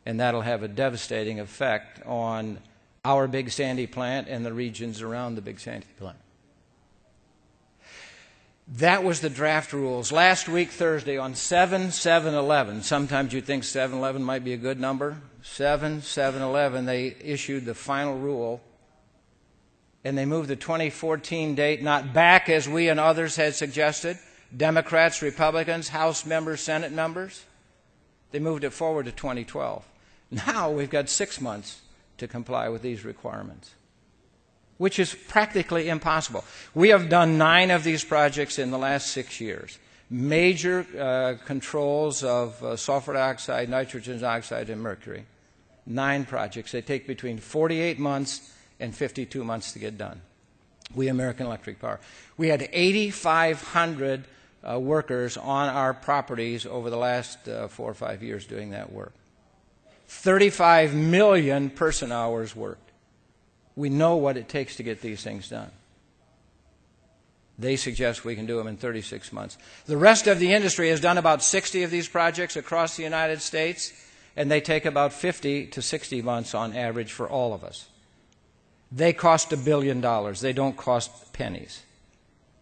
and that'll have a devastating effect on our Big Sandy plant and the regions around the Big Sandy plant. That was the draft rules. Last week, Thursday, on 7/7/11, sometimes you think 7/11 might be a good number. 7/7/11, they issued the final rule, and they moved the 2014 date not back as we and others had suggested, Democrats, Republicans, House members, Senate members. They moved it forward to 2012. Now we've got 6 months to comply with these requirements, which is practically impossible. We have done 9 of these projects in the last 6 years. Major controls of sulfur dioxide, nitrogen oxide, and mercury. 9 projects. They take between 48 months and 52 months to get done. We, American Electric Power. We had 8,500 workers on our properties over the last 4 or 5 years doing that work. 35 million person hours worked. We know what it takes to get these things done. They suggest we can do them in 36 months. The rest of the industry has done about 60 of these projects across the United States, and they take about 50 to 60 months on average for all of us. They cost $1 billion. They don't cost pennies.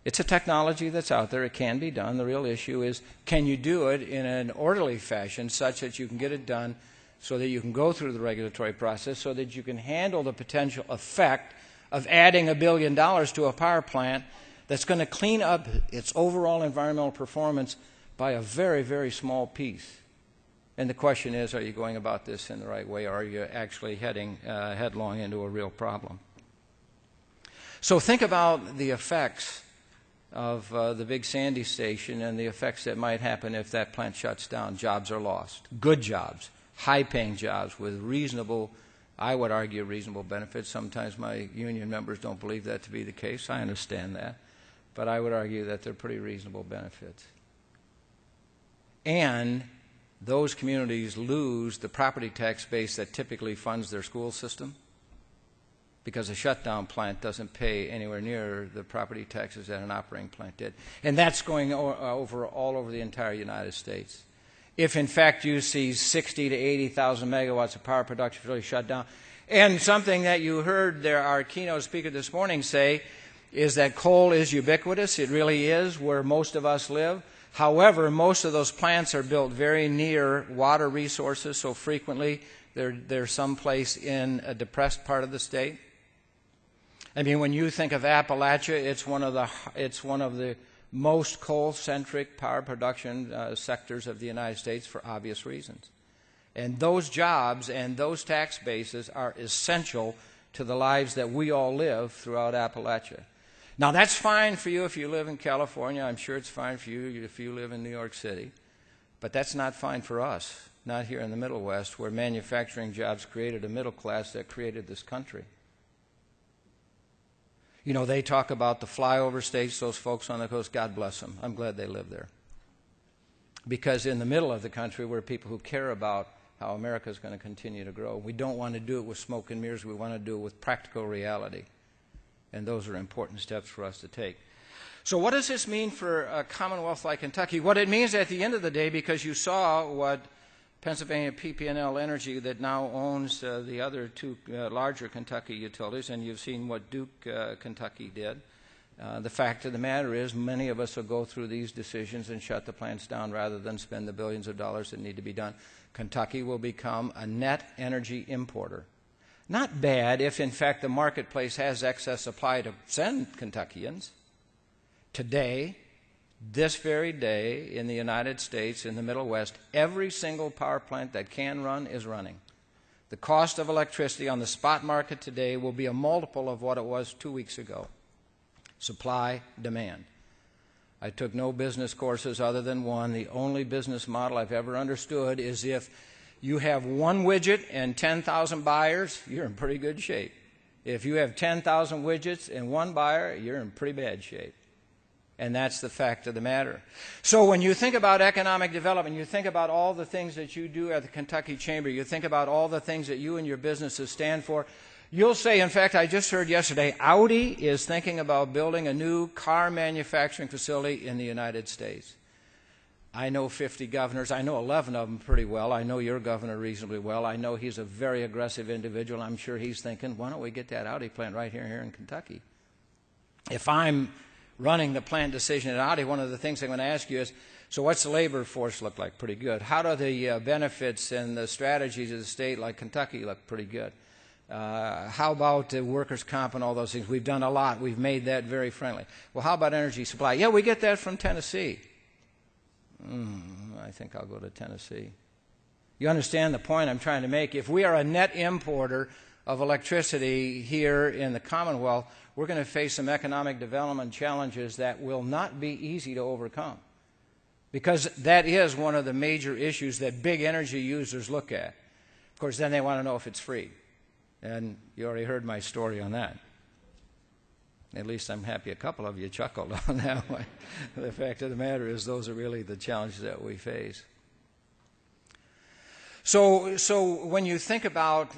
It's a technology that's out there. It can be done. The real issue is, can you do it in an orderly fashion such that you can get it done, so that you can go through the regulatory process, so that you can handle the potential effect of adding $1 billion to a power plant that's going to clean up its overall environmental performance by a very, very small piece. And the question is, are you going about this in the right way, or are you actually heading headlong into a real problem? So think about the effects of the Big Sandy station and the effects that might happen if that plant shuts down. Jobs are lost. Good jobs. High-paying jobs with reasonable, I would argue, reasonable benefits. Sometimes my union members don't believe that to be the case. I understand that. But I would argue that they're pretty reasonable benefits. And those communities lose the property tax base that typically funds their school system, because a shutdown plant doesn't pay anywhere near the property taxes that an operating plant did. And that's going all over the entire United States. If, in fact, you see 60 to 80,000 megawatts of power production really shut down. And something that you heard our keynote speaker this morning say is that coal is ubiquitous. It really is where most of us live. However, most of those plants are built very near water resources, so frequently they're someplace in a depressed part of the state. I mean, when you think of Appalachia, it's one of the most coal-centric power production sectors of the United States for obvious reasons. And those jobs and those tax bases are essential to the lives that we all live throughout Appalachia. Now, that's fine for you if you live in California. I'm sure it's fine for you if you live in New York City. But that's not fine for us, not here in the Middle West, where manufacturing jobs created a middle class that created this country. You know, they talk about the flyover states, those folks on the coast. God bless them. I'm glad they live there. Because in the middle of the country, we're people who care about how America is going to continue to grow. We don't want to do it with smoke and mirrors. We want to do it with practical reality. And those are important steps for us to take. So what does this mean for a commonwealth like Kentucky? What it means at the end of the day, because you saw what Pennsylvania PP&L Energy, that now owns the other 2 larger Kentucky utilities, and you've seen what Duke, Kentucky did. The fact of the matter is, many of us will go through these decisions and shut the plants down rather than spend the billions of dollars that need to be done. Kentucky will become a net energy importer. Not bad if, in fact, the marketplace has excess supply to send Kentuckians. Today, this very day in the United States, in the Middle West, every single power plant that can run is running. The cost of electricity on the spot market today will be a multiple of what it was 2 weeks ago. Supply, demand. I took no business courses other than one. The only business model I've ever understood is if you have one widget and 10,000 buyers, you're in pretty good shape. If you have 10,000 widgets and one buyer, you're in pretty bad shape. And that's the fact of the matter. So when you think about economic development, you think about all the things that you do at the Kentucky Chamber, you think about all the things that you and your businesses stand for, you'll say, in fact, I just heard yesterday, Audi is thinking about building a new car manufacturing facility in the United States. I know 50 governors. I know 11 of them pretty well. I know your governor reasonably well. I know he's a very aggressive individual. I'm sure he's thinking, why don't we get that Audi plant right here in Kentucky? If I'm running the plant decision at Audi, one of the things I'm going to ask you is, so what's the labor force look like? Pretty good. How do the benefits and the strategies of the state like Kentucky look? Pretty good. How about workers' comp and all those things? We've done a lot. We've made that very friendly. Well, how about energy supply? Yeah, we get that from Tennessee. I think I'll go to Tennessee. You understand the point I'm trying to make? If we are a net importer of electricity here in the Commonwealth, we're going to face some economic development challenges that will not be easy to overcome. Because that is one of the major issues that big energy users look at. Of course, then they want to know if it's free. And you already heard my story on that. At least I'm happy a couple of you chuckled on that one. The fact of the matter is those are really the challenges that we face. So when you think about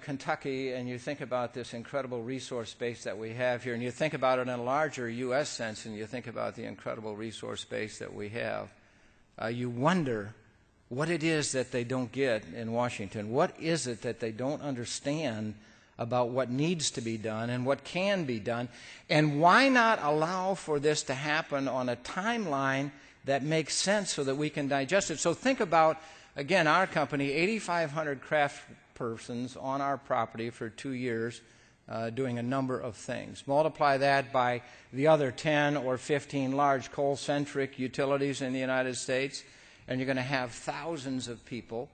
Kentucky and you think about this incredible resource base that we have here, and you think about it in a larger U.S. sense, and you think about the incredible resource base that we have, you wonder what it is that they don't get in Washington. What is it that they don't understand about what needs to be done and what can be done? And why not allow for this to happen on a timeline that makes sense so that we can digest it? So think about, again, our company, 8,500 craft persons on our property for 2 years doing a number of things. Multiply that by the other 10 or 15 large coal-centric utilities in the United States, and you're going to have thousands of people.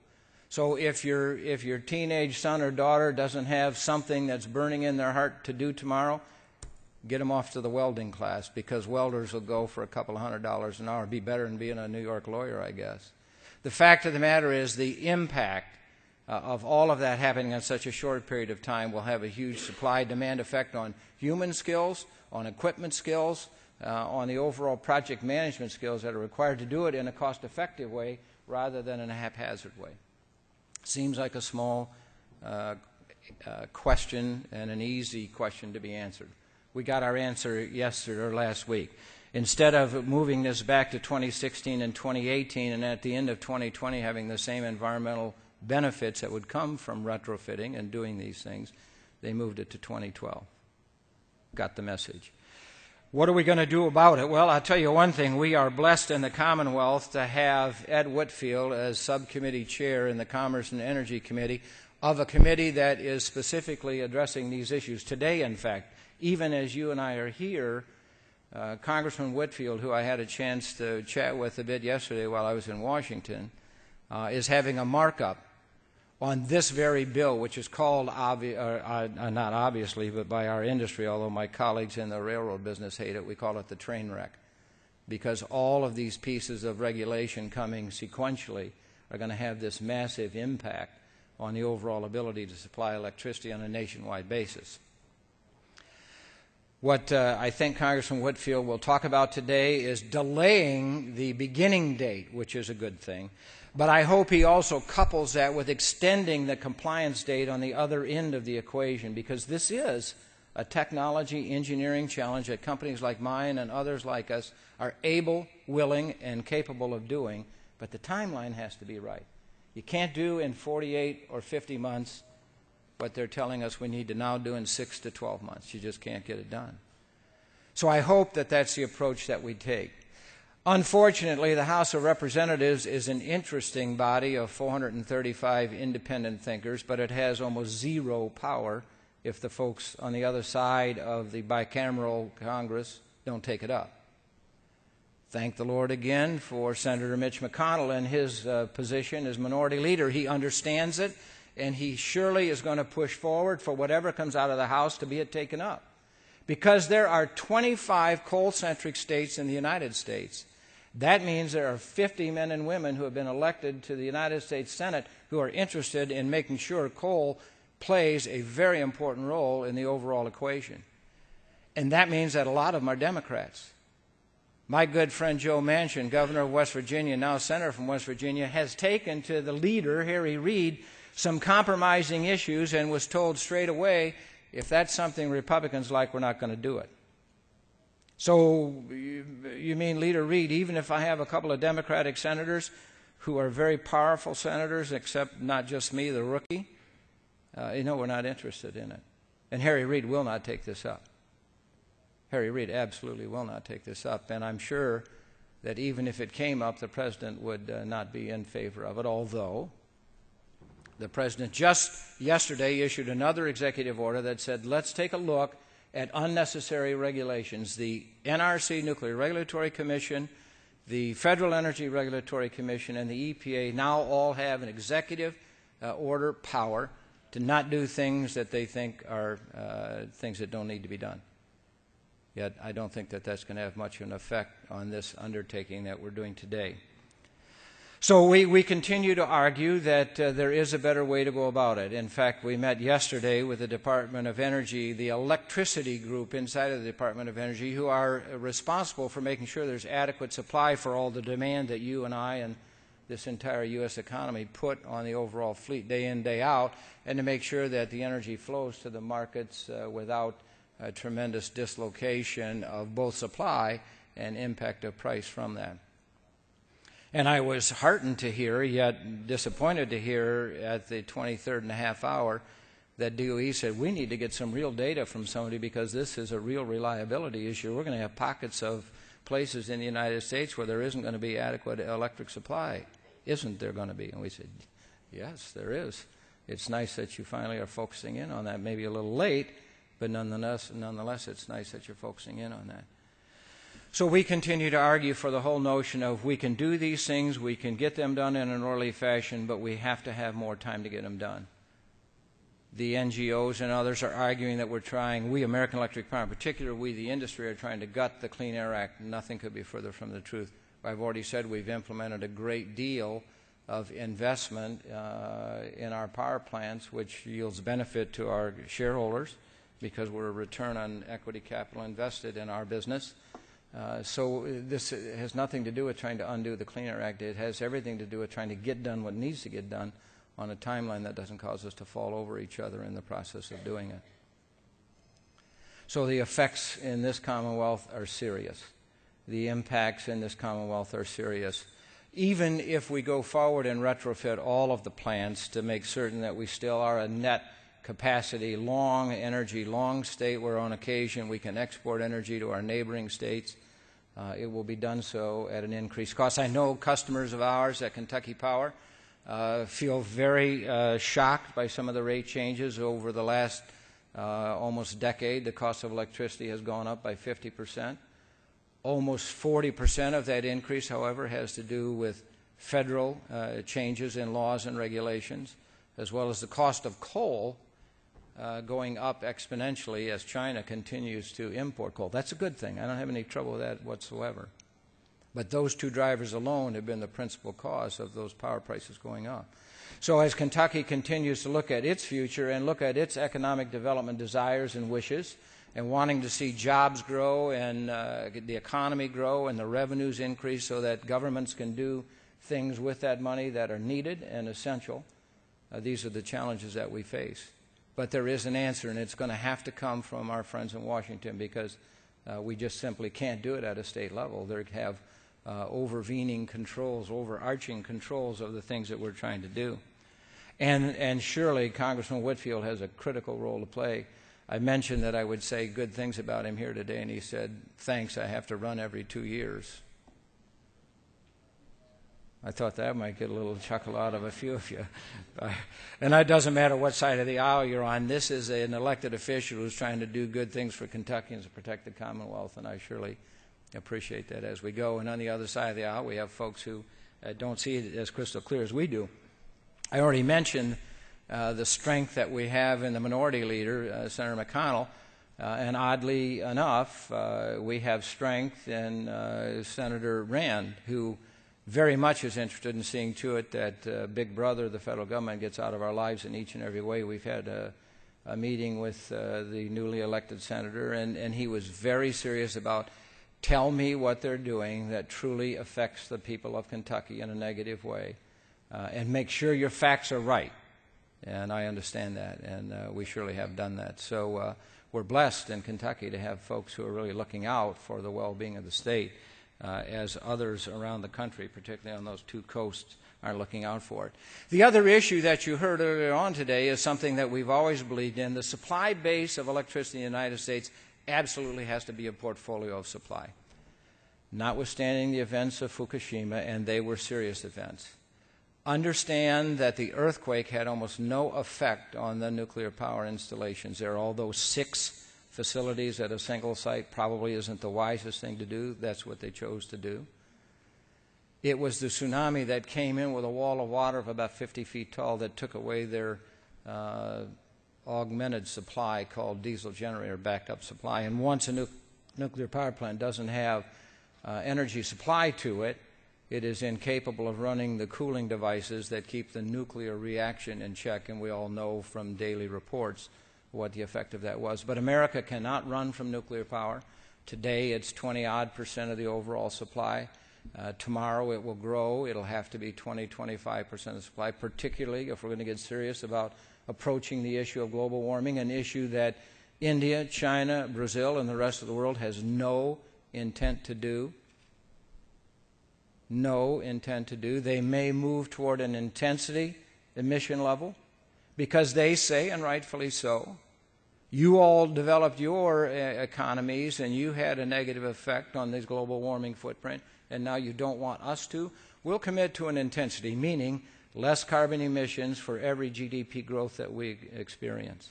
So if your teenage son or daughter doesn't have something that's burning in their heart to do tomorrow, get them off to the welding class, because welders will go for a couple of $100 an hour. Be better than being a New York lawyer, I guess. The fact of the matter is the impact of all of that happening in such a short period of time will have a huge supply-demand effect on human skills, on equipment skills, on the overall project management skills that are required to do it in a cost-effective way rather than in a haphazard way. Seems like a small question and an easy question to be answered. We got our answer yesterday or last week. Instead of moving this back to 2016 and 2018 and at the end of 2020 having the same environmental benefits that would come from retrofitting and doing these things, they moved it to 2012. Got the message. What are we going to do about it? Well, I'll tell you one thing. We are blessed in the Commonwealth to have Ed Whitfield as subcommittee chair in the Commerce and Energy Committee of a committee that is specifically addressing these issues. Today, in fact, even as you and I are here, Congressman Whitfield, who I had a chance to chat with a bit yesterday while I was in Washington, is having a markup on this very bill, which is called, not obviously, but by our industry, although my colleagues in the railroad business hate it, we call it the train wreck, because all of these pieces of regulation coming sequentially are going to have this massive impact on the overall ability to supply electricity on a nationwide basis. What I think Congressman Whitfield will talk about today is delaying the beginning date, which is a good thing. But I hope he also couples that with extending the compliance date on the other end of the equation, because this is a technology engineering challenge that companies like mine and others like us are able, willing, and capable of doing, but the timeline has to be right. You can't do in 48 or 50 months what they're telling us we need to now do in 6 to 12 months. You just can't get it done. So I hope that that's the approach that we take. Unfortunately, the House of Representatives is an interesting body of 435 independent thinkers, but it has almost zero power if the folks on the other side of the bicameral Congress don't take it up. Thank the Lord again for Senator Mitch McConnell and his position as minority leader. He understands it, and he surely is going to push forward for whatever comes out of the House to be it taken up. Because there are 25 coal-centric states in the United States, that means there are 50 men and women who have been elected to the United States Senate who are interested in making sure coal plays a very important role in the overall equation. And that means that a lot of them are Democrats. My good friend Joe Manchin, governor of West Virginia, now senator from West Virginia, has taken to the leader, Harry Reid, some compromising issues and was told straight away, if that's something Republicans like, we're not going to do it. So you mean, Leader Reid, even if I have a couple of Democratic senators who are very powerful senators, except not just me, the rookie, we're not interested in it. And Harry Reid will not take this up. Harry Reid absolutely will not take this up, and I'm sure that even if it came up, the president would not be in favor of it, although the president just yesterday issued another executive order that said, let's take a look at unnecessary regulations. The NRC, Nuclear Regulatory Commission, the Federal Energy Regulatory Commission, and the EPA now all have an executive order power to not do things that they think are things that don't need to be done. Yet I don't think that that's going to have much of an effect on this undertaking that we're doing today. So we continue to argue that there is a better way to go about it. In fact, we met yesterday with the Department of Energy, the electricity group inside of the Department of Energy, who are responsible for making sure there's adequate supply for all the demand that you and I and this entire U.S. economy put on the overall fleet day in, day out, and to make sure that the energy flows to the markets without tremendous dislocation of both supply and impact of price from that. And I was heartened to hear, yet disappointed to hear at the 23rd and a half hour that DOE said, we need to get some real data from somebody because this is a real reliability issue. We're going to have pockets of places in the United States where there isn't going to be adequate electric supply. Isn't there going to be? And we said, yes, there is. It's nice that you finally are focusing in on that. Maybe a little late, but nonetheless, it's nice that you're focusing in on that. So we continue to argue for the whole notion of we can do these things, we can get them done in an orderly fashion, but we have to have more time to get them done. The NGOs and others are arguing that we're trying, we American Electric Power in particular, we the industry are trying to gut the Clean Air Act. Nothing could be further from the truth. I've already said we've implemented a great deal of investment in our power plants, which yields benefit to our shareholders because we're a return on equity capital invested in our business. So this has nothing to do with trying to undo the Clean Air Act. It has everything to do with trying to get done what needs to get done on a timeline that doesn't cause us to fall over each other in the process of doing it. So the effects in this Commonwealth are serious. The impacts in this Commonwealth are serious. Even if we go forward and retrofit all of the plants to make certain that we still are a net capacity, long energy, long state where on occasion we can export energy to our neighboring states, it will be done so at an increased cost. I know customers of ours at Kentucky Power feel very shocked by some of the rate changes over the last almost decade. The cost of electricity has gone up by 50%. Almost 40% of that increase, however, has to do with federal changes in laws and regulations, as well as the cost of coal going up exponentially as China continues to import coal. That's a good thing. I don't have any trouble with that whatsoever. But those two drivers alone have been the principal cause of those power prices going up. So as Kentucky continues to look at its future and look at its economic development desires and wishes, and wanting to see jobs grow and the economy grow and the revenues increase so that governments can do things with that money that are needed and essential, these are the challenges that we face. But there is an answer, and it's going to have to come from our friends in Washington because we just simply can't do it at a state level. They have overvening controls, overarching controls of the things that we're trying to do. And surely Congressman Whitfield has a critical role to play. I mentioned that I would say good things about him here today, and he said, thanks, I have to run every 2 years. I thought that might get a little chuckle out of a few of you. And that doesn't matter what side of the aisle you're on. This is an elected official who's trying to do good things for Kentuckians to protect the Commonwealth, and I surely appreciate that as we go. And on the other side of the aisle, we have folks who don't see it as crystal clear as we do. I already mentioned the strength that we have in the minority leader, Senator McConnell, and oddly enough, we have strength in Senator Rand, who very much is interested in seeing to it that Big Brother, the federal government, gets out of our lives in each and every way. We've had a meeting with the newly elected senator, and he was very serious about tell me what they're doing that truly affects the people of Kentucky in a negative way, and make sure your facts are right. And I understand that, and we surely have done that. So we're blessed in Kentucky to have folks who are really looking out for the well-being of the state, as others around the country, particularly on those two coasts, are looking out for it. The other issue that you heard earlier on today is something that we've always believed in. The supply base of electricity in the United States absolutely has to be a portfolio of supply, notwithstanding the events of Fukushima, and they were serious events. Understand that the earthquake had almost no effect on the nuclear power installations there. Although 6 facilities at a single site probably isn't the wisest thing to do, that's what they chose to do. It was the tsunami that came in with a wall of water of about 50 feet tall that took away their augmented supply called diesel generator backup supply. And once a nuclear power plant doesn't have energy supply to it, it is incapable of running the cooling devices that keep the nuclear reaction in check, and we all know from daily reports what the effect of that was. But America cannot run from nuclear power. Today it's 20-odd% of the overall supply. Tomorrow it will grow. It'll have to be 20-25% of the supply, particularly if we're going to get serious about approaching the issue of global warming, an issue that India, China, Brazil, and the rest of the world has no intent to do. No intent to do. They may move toward an intensity emission level because they say, and rightfully so, you all developed your economies and you had a negative effect on this global warming footprint, and now you don't want us to. We'll commit to an intensity, meaning less carbon emissions for every GDP growth that we experience.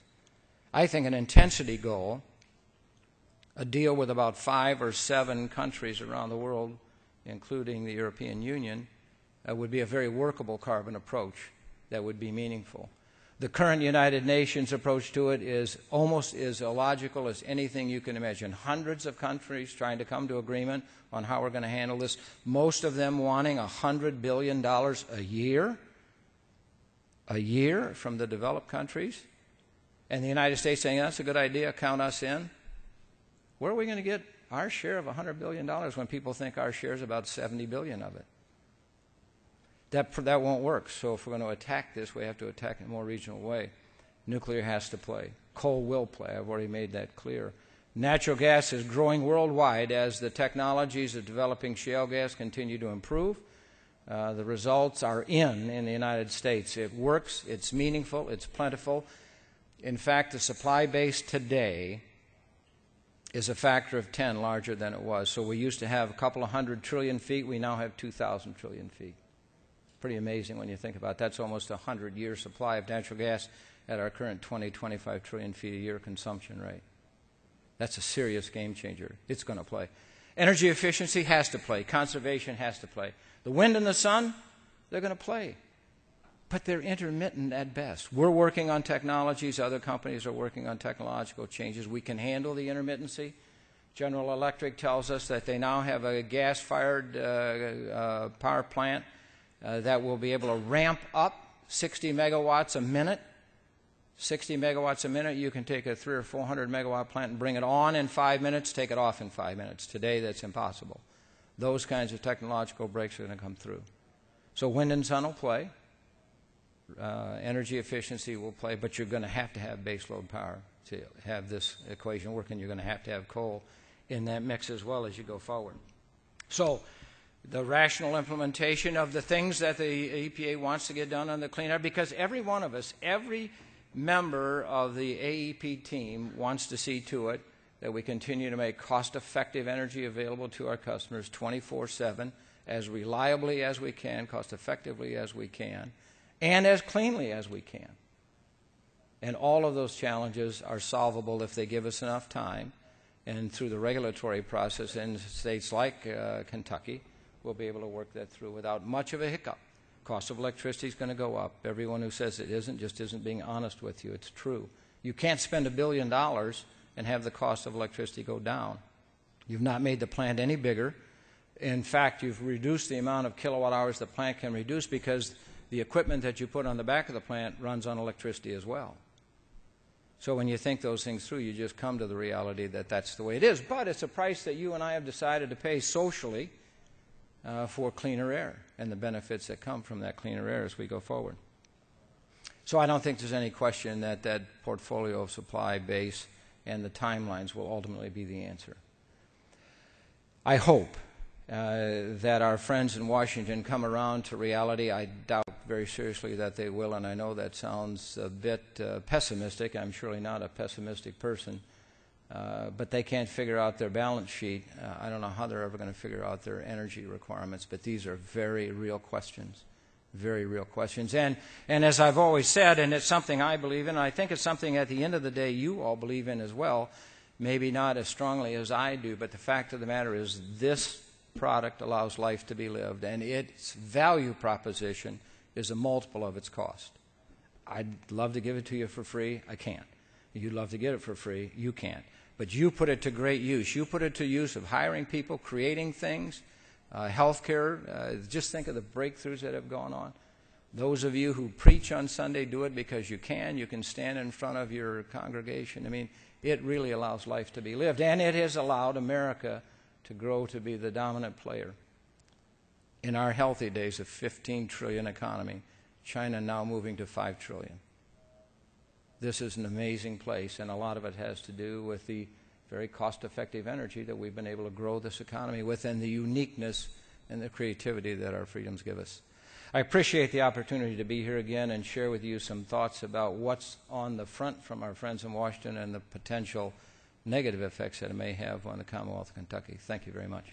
I think an intensity goal, a deal with about 5 or 7 countries around the world, including the European Union, would be a very workable carbon approach that would be meaningful. The current United Nations approach to it is almost as illogical as anything you can imagine. Hundreds of countries trying to come to agreement on how we're going to handle this, most of them wanting $100 billion a year from the developed countries, and the United States saying, that's a good idea, count us in. Where are we going to get our share of $100 billion when people think our share is about $70 billion of it? That won't work. So if we're going to attack this, we have to attack it in a more regional way. Nuclear has to play. Coal will play. I've already made that clear. Natural gas is growing worldwide as the technologies of developing shale gas continue to improve. The results are in the United States. It works. It's meaningful. It's plentiful. In fact, the supply base today is a factor of 10 larger than it was. So we used to have a couple of 100 trillion feet. We now have 2,000 trillion feet. Pretty amazing when you think about it. That's almost a 100-year supply of natural gas at our current 20-25 trillion feet a year consumption rate. That's a serious game changer. It's going to play. Energy efficiency has to play. Conservation has to play. The wind and the sun, they're going to play. But they're intermittent at best. We're working on technologies. Other companies are working on technological changes. We can handle the intermittency. General Electric tells us that they now have a gas-fired power plant that will be able to ramp up 60 megawatts a minute. 60 megawatts a minute, you can take a 300 or 400 megawatt plant and bring it on in 5 minutes, take it off in 5 minutes. Today, that's impossible. Those kinds of technological breaks are going to come through. So wind and sun will play. Energy efficiency will play, but you're going to have baseload power to have this equation working. You're going to have coal in that mix as well as you go forward. So the rational implementation of the things that the EPA wants to get done on the clean air, because every one of us, every member of the AEP team wants to see to it that we continue to make cost-effective energy available to our customers 24/7, as reliably as we can, cost-effectively as we can, and as cleanly as we can. And all of those challenges are solvable if they give us enough time, and through the regulatory process in states like Kentucky, we'll be able to work that through without much of a hiccup. Cost of electricity is going to go up. Everyone who says it isn't just isn't being honest with you. It's true. You can't spend $1 billion and have the cost of electricity go down. You've not made the plant any bigger. In fact, you've reduced the amount of kilowatt hours the plant can reduce because the equipment that you put on the back of the plant runs on electricity as well. So when you think those things through, you just come to the reality that that's the way it is. But it's a price that you and I have decided to pay socially for cleaner air and the benefits that come from that cleaner air as we go forward. So I don't think there's any question that that portfolio of supply base and the timelines will ultimately be the answer. I hope that our friends in Washington come around to reality. I doubt very seriously that they will, and I know that sounds a bit pessimistic. I'm surely not a pessimistic person, but they can't figure out their balance sheet. I don't know how they're ever going to figure out their energy requirements, but these are very real questions, very real questions. And as I've always said, and it's something I believe in, I think it's something at the end of the day you all believe in as well, maybe not as strongly as I do, but the fact of the matter is this product allows life to be lived, and its value proposition is a multiple of its cost. I'd love to give it to you for free. I can't. You'd love to get it for free. You can't. But you put it to great use. You put it to use of hiring people, creating things, healthcare. Just think of the breakthroughs that have gone on. Those of you who preach on Sunday, do it because you can. You can stand in front of your congregation. I mean, it really allows life to be lived. And it has allowed America to grow to be the dominant player. In our healthy days, a 15 trillion economy, China now moving to 5 trillion. This is an amazing place, and a lot of it has to do with the very cost-effective energy that we've been able to grow this economy with, and the uniqueness and the creativity that our freedoms give us. I appreciate the opportunity to be here again and share with you some thoughts about what's on the front from our friends in Washington and the potential negative effects that it may have on the Commonwealth of Kentucky. Thank you very much.